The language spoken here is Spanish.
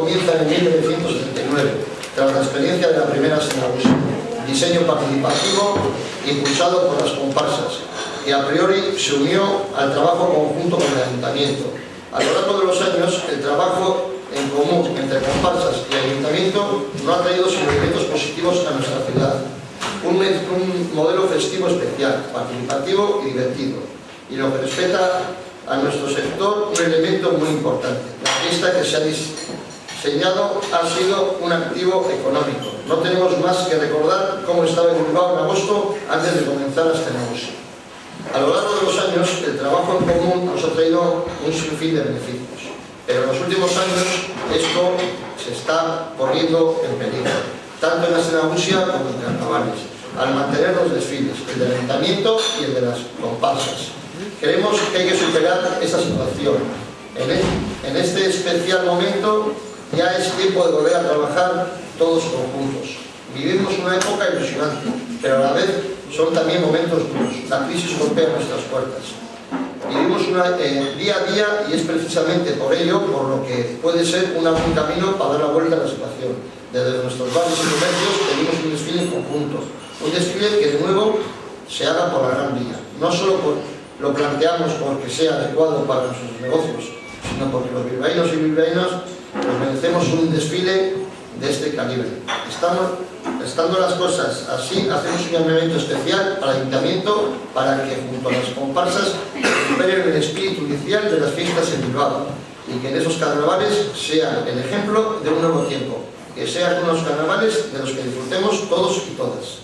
comienza en 1979, tras la experiencia de la primera Senagusia. Diseño participativo impulsado por las comparsas, que a priori se unió al trabajo conjunto con el ayuntamiento. A lo largo de los años, el trabajo en común entre comparsas y ayuntamiento no ha traído sino efectos positivos a nuestra ciudad. Un modelo festivo especial, participativo y divertido, y lo que respeta a nuestro sector un elemento muy importante. La fiesta que se ha diseñado ha sido un activo económico. No tenemos más que recordar cómo estaba en Bilbao en agosto antes de comenzar la Senagusia. A lo largo de los años, el trabajo en común nos ha traído un sinfín de beneficios, pero en los últimos años esto se está poniendo en peligro, tanto en la Senagusia como en carnavales, al mantener los desfiles, el del ayuntamiento y el de las comparsas. Creemos que hay que superar esa situación. En este especial momento ya es tiempo de volver a trabajar todos conjuntos. Vivimos una época ilusionante, pero a la vez son también momentos duros. La crisis golpea nuestras puertas. Vivimos día a día y es precisamente por ello por lo que puede ser un buen camino para dar la vuelta a la situación. Desde nuestros barrios y comercios pedimos un desfile en conjunto, un desfile que de nuevo se haga por la Gran Vía. No solo lo planteamos porque sea adecuado para nuestros negocios, sino porque los bilbaínos y bilbaínas nos merecemos un desfile de este calibre. Estando las cosas así, hacemos un llamamiento especial al ayuntamiento para que junto a las comparsas recuperen el espíritu inicial de las fiestas en Bilbao y que en esos carnavales sean el ejemplo de un nuevo tiempo, que sean unos carnavales de los que disfrutemos todos y todas.